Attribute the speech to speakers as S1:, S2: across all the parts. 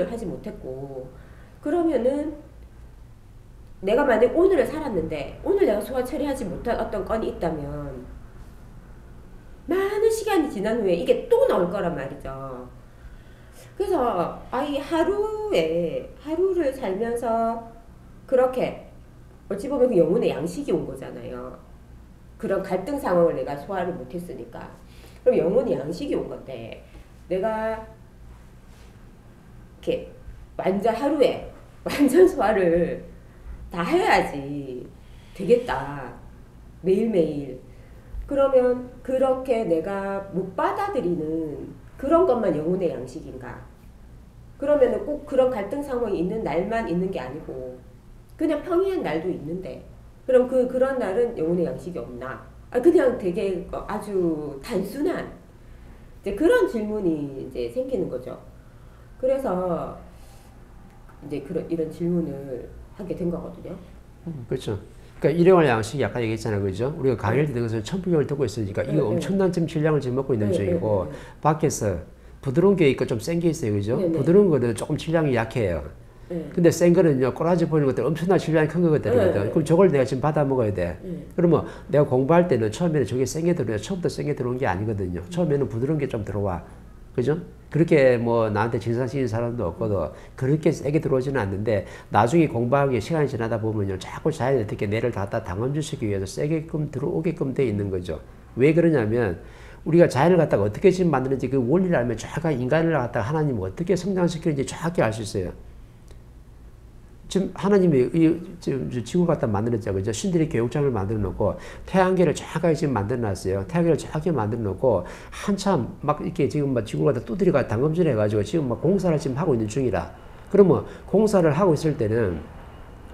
S1: 처리를 하지 못했고, 그러면은 내가 만약 오늘을 살았는데 오늘 내가 소화 처리하지 못한 어떤 건이 있다면 많은 시간이 지난 후에 이게 또 나올 거란 말이죠. 그래서 이 하루를 살면서 그렇게 어찌 보면 그 영혼의 양식이 온 거잖아요. 그런 갈등 상황을 내가 소화를 못했으니까. 그럼 영혼의 양식이 온 건데 내가 이렇게 완전 하루에 완전 소화를 다 해야지 되겠다. 매일매일. 그러면 그렇게 내가 못 받아들이는 그런 것만 영혼의 양식인가? 그러면은 꼭 그런 갈등 상황이 있는 날만 있는 게 아니고 그냥 평이한 날도 있는데 그럼 그런 날은 영혼의 양식이 없나? 그냥 되게 아주 단순한 이제 그런 질문이 이제 생기는 거죠. 그래서 이제 이런 질문을 하게 된 거거든요.
S2: 그렇죠. 그러니까 일용할 양식이 아까 얘기했잖아요, 그죠? 우리가 강의를 듣는 것은 천부경을 듣고 있으니까 이거 엄청난 지금 질량을 지금 먹고 있는 중이고 밖에서 부드러운 게 있고 좀 센 게 있어요, 그죠? 부드러운 거는 조금 질량이 약해요. 근데 센 거는요, 꼬라지 보이는 것들 엄청난 질량이 큰 거거든요. 그럼 저걸 내가 지금 받아 먹어야 돼. 그러면 내가 공부할 때는 처음에는 저게 센 게 들어요. 처음부터 센 게 들어온 게 아니거든요. 처음에는 부드러운 게 좀 들어와. 그죠? 그렇게 뭐 나한테 진상시키는 사람도 없거든. 그렇게 세게 들어오지는 않는데 나중에 공부하기 시간이 지나다 보면요, 자꾸 자연에 어떻게 뇌를 갖다 당험주시키기 위해서 세게끔 들어오게끔 돼 있는 거죠. 왜 그러냐면 우리가 자연을 갖다가 어떻게 지금 만드는지 그 원리를 알면 정확하게 인간을 갖다가 하나님을 어떻게 성장시키는지 정확히 알 수 있어요. 지금 하나님이 지금 지구를 갖다 만들었죠. 그죠? 신들의 교육장을 만들어 놓고 태양계를 정확하게 지금 만들어 놨어요. 태양계를 정확하게 만들어 놓고 한참 막 이렇게 지금 막 지구를 갖다 두드리가 당금질 해가지고 지금 막 공사를 지금 하고 있는 중이라. 그러면 공사를 하고 있을 때는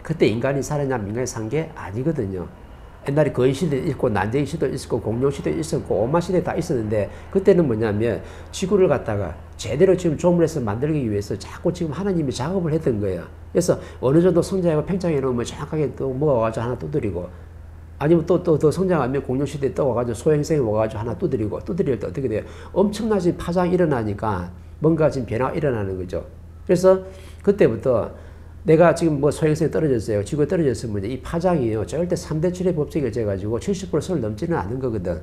S2: 그때 인간이 살았냐 인간이 산 게 아니거든요. 옛날에 거인시대 있고 난쟁이시대 있었고 공룡시대 있었고 오마시대 다 있었는데 그때는 뭐냐면 지구를 갖다가 제대로 지금 조물해서 만들기 위해서 자꾸 지금 하나님이 작업을 했던 거예요. 그래서 어느 정도 성장하고 팽창해 놓으면 정확하게 또 먹어가지고 하나 두드리고 아니면 또 더 성장하면 공룡시대에 또 와가지고 소행성이 와가지고 하나 두드리고 두드릴 때 어떻게 돼요? 엄청나게 파장이 일어나니까 뭔가 지금 변화가 일어나는 거죠. 그래서 그때부터 내가 지금 뭐 소행성이 떨어졌어요. 지구에 떨어졌으면 이 파장이요. 절대 3대 7의 법칙이 져가지고 70% 선을 넘지는 않은 거거든.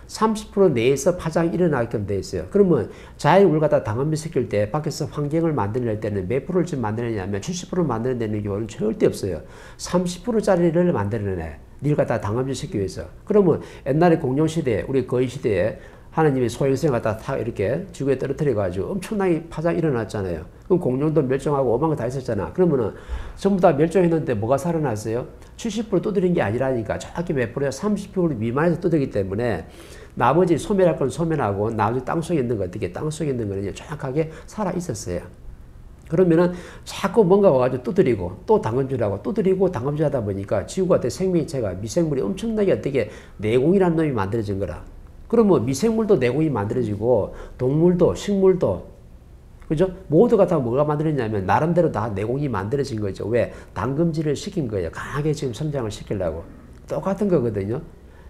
S2: 30% 내에서 파장이 일어나게끔 돼 있어요. 그러면 자연을 갖다 당험시킬 때 밖에서 환경을 만들낼 때는 몇 프로를 지금 만들어내냐면 70% 만들어내는 경우는 절대 없어요. 30%짜리를 만들어내. 닐 갖다 당험시키기 위해서. 그러면 옛날에 공룡시대, 우리 거인시대에 하나님이 소행성을 갖다 다 이렇게 지구에 떨어뜨려가지고 엄청나게 파장이 일어났잖아요. 그럼 공룡도 멸종하고 오만 거 다 있었잖아. 그러면은 전부 다 멸종했는데 뭐가 살아났어요? 70% 두드린 게 아니라니까. 정확히 몇 프로야? 30% 미만에서 두드리기 때문에 나머지 소멸할 건 소멸하고 나머지 땅속에 있는 거 어떻게 땅속에 있는 거는 정확하게 살아 있었어요. 그러면은 자꾸 뭔가 와가지고 두드리고 또 당근질하고 두드리고 당근질하다 보니까 지구가 어떻게 생명체가 미생물이 엄청나게 어떻게 내공이라는 놈이 만들어진 거라. 그러면 미생물도 내공이 만들어지고 동물도 식물도 그죠? 모두가 다 뭐가 만들어졌냐면 나름대로 다 내공이 만들어진 거죠. 왜? 당금질을 시킨 거예요. 강하게 지금 성장을 시키려고. 똑같은 거거든요.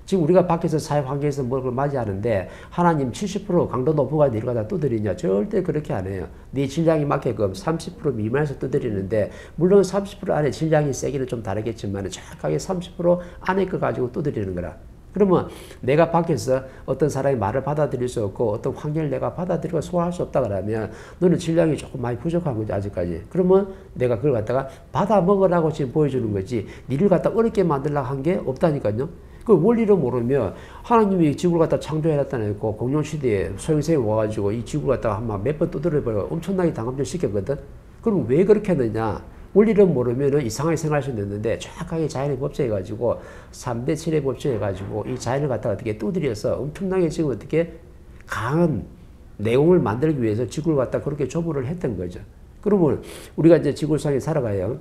S2: 지금 우리가 밖에서 사회 환경에서 뭘 맞이하는데 하나님 70% 강도 높은 거 네가 다 두드리냐? 절대 그렇게 안 해요. 네 질량이 맞게끔 30% 미만에서 두드리는데 물론 30% 안에 질량이 세기는 좀 다르겠지만 정확하게 30% 안에 거 가지고 두드리는 거라. 그러면 내가 밖에서 어떤 사람의 말을 받아들일 수 없고 어떤 환경을 내가 받아들이고 소화할 수 없다 그러면 너는 질량이 조금 많이 부족한 거지 아직까지. 그러면 내가 그걸 갖다가 받아 먹으라고 지금 보여주는 거지 니를 갖다 어렵게 만들려고 한 게 없다니까요. 그 원리를 모르면 하나님이 지구를 갖다 창조해놨다는 거 공룡시대에 소행성이 와가지고 이 지구를 갖다가 한 몇 번 두드려버리고 엄청나게 당금질 시켰거든. 그럼 왜 그렇게 했느냐? 원리를 모르면 이상하게 생각할 수 있는데 정확하게 자연의 법칙해가지고 3대 7의 법칙해가지고 이 자연을 갖다가 어떻게 두드려서 엄청나게 지금 어떻게 강한 내용을 만들기 위해서 지구를 갖다 그렇게 조물을 했던 거죠. 그러면 우리가 이제 지구상에 살아가요.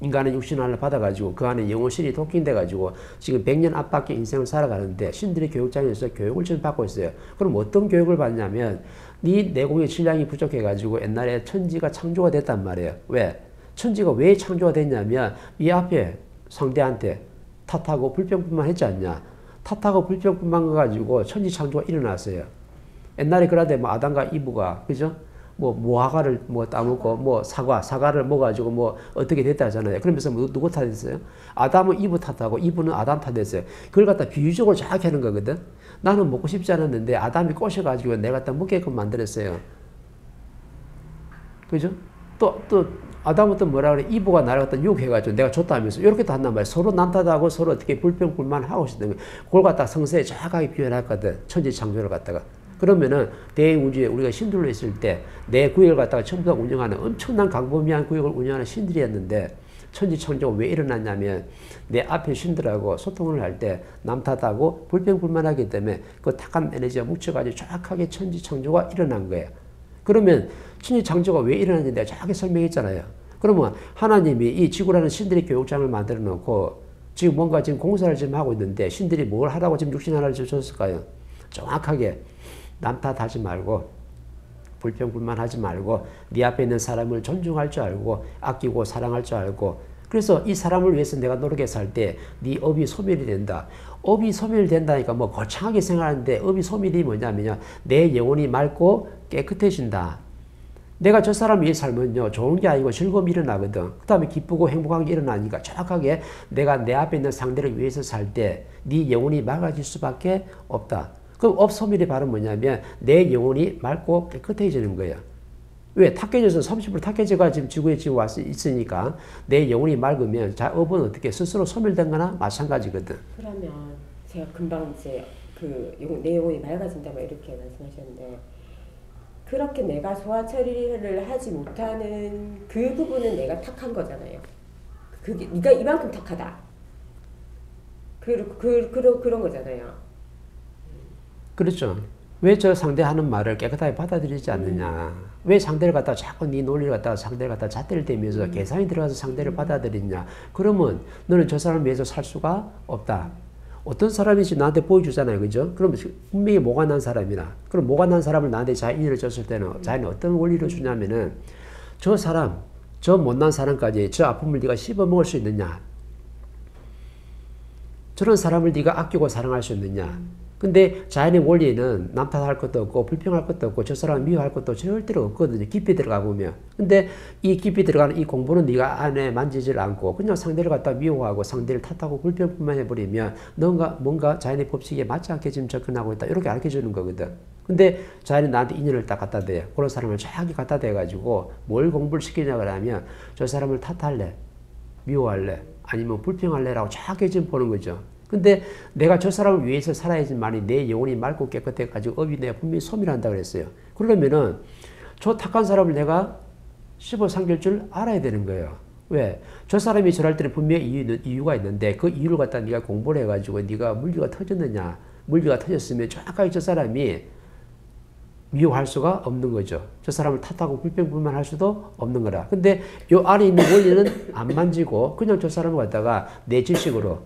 S2: 인간은 육신 하나를 받아가지고 그 안에 영혼신이 독గిం돼가지고 지금 100년 앞밖에 인생을 살아가는데 신들의 교육장에서 교육을 지금 받고 있어요. 그럼 어떤 교육을 받냐면 네 내공의 질량이 부족해가지고 옛날에 천지가 창조가 됐단 말이에요. 왜? 천지가 왜 창조가 됐냐면 이 앞에 상대한테 탓하고 불평뿐만 했지 않냐. 탓하고 불평뿐만 가지고 천지 창조가 일어났어요. 옛날에 그러다 뭐 아담과 이브가 그죠? 뭐 무화과를 뭐 따먹고 뭐 사과를 먹어가지고 뭐 어떻게 됐다 하잖아요. 그러면서 뭐 누구 탓했어요? 아담은 이브 탓하고 이브는 아담 탓했어요. 그걸 갖다 비유적으로 정확히 하는 거거든. 나는 먹고 싶지 않았는데 아담이 꼬셔가지고 내가 갖다 먹게끔 만들었어요. 그죠? 또 아담은 또 뭐라 그래? 이브가 나를 갖다 유혹해가지고 내가 줬다면서 이렇게도 한단 말이야. 서로 남탓하고 서로 어떻게 불평불만하고 있었던 거야. 그걸 갖다 성서에 정확하게 표현했거든. 천지창조를 갖다가. 그러면은 대우주에 우리가 신들로 있을 때 내 구역을 갖다가 전부 다 운영하는 엄청난 광범위한 구역을 운영하는 신들이었는데 천지창조가 왜 일어났냐면 내 앞에 신들하고 소통을 할 때 남탓하고 불평불만하기 때문에 그 탁한 에너지가 뭉쳐가지고 정확하게 천지창조가 일어난 거예요. 그러면 천지창조가 왜 일어났는지 내가 정확히 설명했잖아요. 그러면 하나님이 이 지구라는 신들의 교육장을 만들어 놓고 지금 뭔가 지금 공사를 지금 하고 있는데 신들이 뭘 하라고 지금 육신 하나를 줬을까요? 정확하게 남탓하지 말고 불평불만하지 말고 네 앞에 있는 사람을 존중할 줄 알고 아끼고 사랑할 줄 알고 그래서 이 사람을 위해서 내가 노력해서 할 때 네 업이 소멸이 된다. 업이 소멸이 된다니까 뭐 거창하게 생각하는데 업이 소멸이 뭐냐면요. 내 영혼이 맑고 깨끗해진다. 내가 저 사람 위해 살면요. 좋은 게 아니고 즐거움이 일어나거든. 그 다음에 기쁘고 행복한 게 일어나니까 정확하게 내가 내 앞에 있는 상대를 위해서 살 때 네 영혼이 맑아질 수밖에 없다. 그럼 업소멸의 발은 뭐냐면 내 영혼이 맑고 깨끗해지는 거예요. 왜? 탁해져서 30% 탁해져가 지금 지구에 지금 와서 있으니까 내 영혼이 맑으면 자, 업은 어떻게 스스로 소멸된 거나 마찬가지거든.
S1: 그러면 제가 금방 이제 내 영혼이 맑아진다 뭐 이렇게 말씀하셨는데 그렇게 내가 소화 처리를 하지 못하는 그 부분은 내가 탁한 거잖아요. 그게 네가 이만큼 탁하다. 그런 거잖아요.
S2: 그렇죠. 왜 저 상대하는 말을 깨끗하게 받아들이지 않느냐. 왜 상대를 갖다가 자꾸 네 논리를 갖다가 상대를 갖다가 잣대를 대면서 계산이 들어가서 상대를 받아들이냐. 그러면 너는 저 사람을 위해서 살 수가 없다. 어떤 사람인지 나한테 보여주잖아요. 그죠? 그럼 분명히 뭐가 난 사람이나 그럼 뭐가 난 사람을 나한테 자인을 줬을 때는 자인이 어떤 원리를 주냐면은 저 사람, 저 못난 사람까지 저 아픔을 네가 씹어먹을 수 있느냐. 저런 사람을 네가 아끼고 사랑할 수 있느냐. 근데 자연의 원리는 남탓할 것도 없고 불평할 것도 없고 저 사람을 미워할 것도 절대로 없거든요. 깊이 들어가 보면. 근데 이 깊이 들어가는 이 공부는 네가 안에 만지질 않고 그냥 상대를 갖다 미워하고 상대를 탓하고 불평만 해버리면 뭔가 자연의 법칙에 맞지 않게 지금 접근하고 있다. 이렇게 알려주는 거거든. 근데 자연이 나한테 인연을 딱 갖다 대. 그런 사람을 정확히 갖다 대가지고 뭘 공부를 시키냐 그러면 저 사람을 탓할래? 미워할래? 아니면 불평할래라고 정확히 지금 보는 거죠. 근데 내가 저 사람을 위해서 살아야지만이 내 영혼이 맑고 깨끗해가지고 업이 내가 분명히 소멸한다 그랬어요. 그러면은 저 탁한 사람을 내가 씹어 삼킬 줄 알아야 되는 거예요. 왜? 저 사람이 저럴 때는 분명히 이유가 있는데 그 이유를 갖다 네가 공부를 해가지고 네가 물기가 터졌느냐. 물기가 터졌으면 정확하게 저 사람이 미워할 수가 없는 거죠. 저 사람을 탓하고 불평불만할 수도 없는 거라. 근데 요 안에 있는 원리는 안 만지고 그냥 저 사람을 갖다가 내 지식으로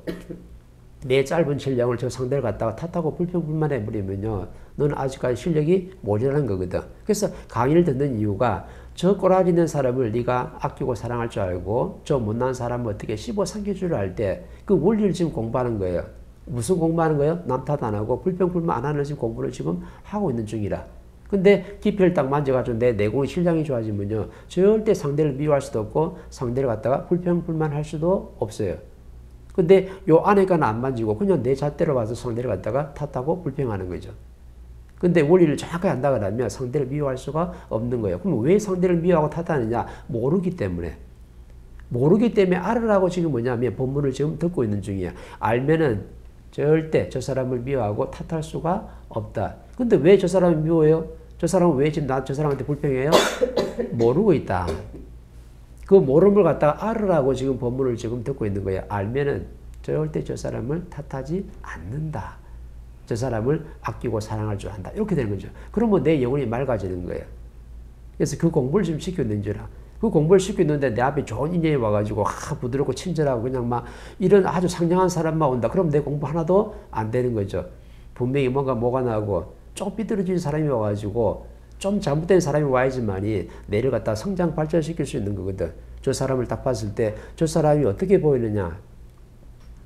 S2: 내 짧은 실력을 저 상대를 갖다가 탓하고 불평불만해 버리면요. 너는 아직까지 실력이 모자란 거거든. 그래서 강의를 듣는 이유가 저 꼬라지 있는 사람을 네가 아끼고 사랑할 줄 알고 저 못난 사람을 어떻게 씹어 삼킬 줄 알 때 그 원리를 지금 공부하는 거예요. 무슨 공부하는 거예요? 남 탓 안 하고 불평불만 안 하는 지금 공부를 지금 하고 있는 중이라. 근데 깊이를 딱 만져가지고 내 내공의 실력이 좋아지면요. 절대 상대를 미워할 수도 없고 상대를 갖다가 불평불만할 수도 없어요. 근데 요 안에까는 안 만지고 그냥 내 잣대로 와서 상대를 갖다가 탓하고 불평하는 거죠. 근데 원리를 정확하게 한다 그러면 상대를 미워할 수가 없는 거예요. 그럼 왜 상대를 미워하고 탓하느냐? 모르기 때문에. 모르기 때문에 알으라고 지금 뭐냐면 본문을 지금 듣고 있는 중이야. 알면은 절대 저 사람을 미워하고 탓할 수가 없다. 근데 왜 저 사람을 미워해요? 저 사람은 왜 지금 저 사람한테 불평해요? 모르고 있다. 그 모름을 갖다가 알으라고 지금 본문을 지금 듣고 있는 거예요. 알면은 절대 저 사람을 탓하지 않는다. 저 사람을 아끼고 사랑할 줄 안다. 이렇게 되는 거죠. 그러면 내 영혼이 맑아지는 거예요. 그래서 그 공부를 지금 시키고 있는 줄 알아. 그 공부를 시키고 있는데 내 앞에 좋은 인연이 와가지고 부드럽고 친절하고 그냥 막 이런 아주 상냥한 사람만 온다. 그럼 내 공부 하나도 안 되는 거죠. 분명히 뭐가 나고 조금 삐뚤어진 사람이 와가지고 좀 잘못된 사람이 와야지만이 내를 갖다 성장 발전시킬 수 있는 거거든. 저 사람을 딱 봤을 때 저 사람이 어떻게 보이느냐?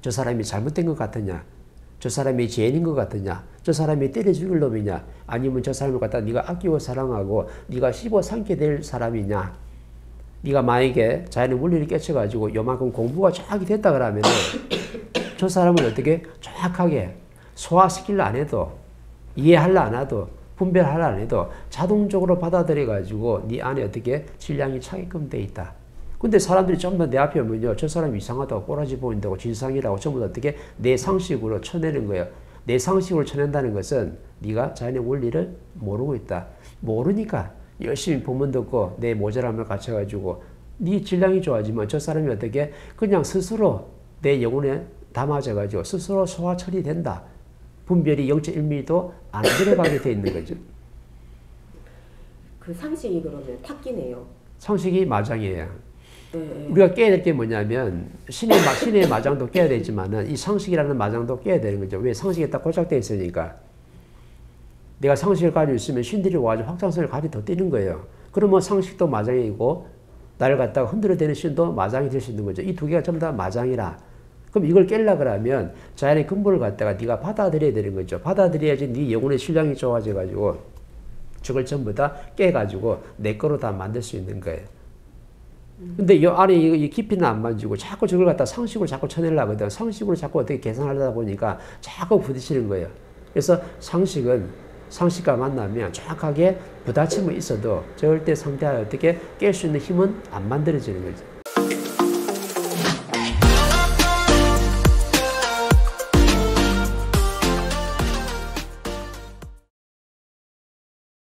S2: 저 사람이 잘못된 것 같으냐? 저 사람이 죄인인 것 같으냐? 저 사람이 때려 죽일 놈이냐? 아니면 저 사람을 갖다 네가 아끼고 사랑하고 네가 씹어 삼게 될 사람이냐? 네가 만약에 자연의 원리를 깨쳐가지고 요만큼 공부가 정확히 됐다 그러면 저 사람을 어떻게 정확하게 소화시키려 안 해도 이해하려 안 해도 분별하려 안 해도 자동적으로 받아들여 가지고 네 안에 어떻게 질량이 차게끔 돼 있다. 근데 사람들이 전부 다 내 앞에 오면요, 저 사람이 이상하다고 꼬라지 보인다고 진상이라고 전부 다 어떻게 내 상식으로 쳐내는 거예요. 내 상식으로 쳐낸다는 것은 네가 자연의 원리를 모르고 있다. 모르니까 열심히 보면 듣고 내 모자람을 갖춰가지고 네 질량이 좋아지면 저 사람이 어떻게 그냥 스스로 내 영혼에 담아져가지고 스스로 소화 처리된다. 분별이 0.1mm도 안 들어가게 돼 있는 거죠.
S1: 그 상식이 그러면 탁기네요.
S2: 상식이 마장이에요.
S1: 네.
S2: 우리가 깨야 될 게 뭐냐면 신의 마장도 깨야 되지만은 이 상식이라는 마장도 깨야 되는 거죠. 왜? 상식이 딱 고착되어 있으니까. 내가 상식을 가지고 있으면 신들이 와가지고 확장성을 가지고 더 뛰는 거예요. 그러면 상식도 마장이고 나를 갖다가 흔들어대는 신도 마장이 될 수 있는 거죠. 이 두 개가 전부 다 마장이라. 그럼 이걸 깰라 그러면 자연의 근본을 갖다가 네가 받아들여야 되는 거죠. 받아들여야지 네 영혼의 질량이 좋아져 가지고 저걸 전부 다 깨가지고 내 거로 다 만들 수 있는 거예요. 근데 이 안에 이 깊이는 안 만지고 자꾸 저걸 갖다 상식으로 자꾸 쳐내려고 하거든. 상식으로 자꾸 어떻게 계산하려다 보니까 자꾸 부딪히는 거예요. 그래서 상식은 상식과 만나면 정확하게 부딪힘은 있어도 절대 상대가 어떻게 깰 수 있는 힘은 안 만들어지는 거죠.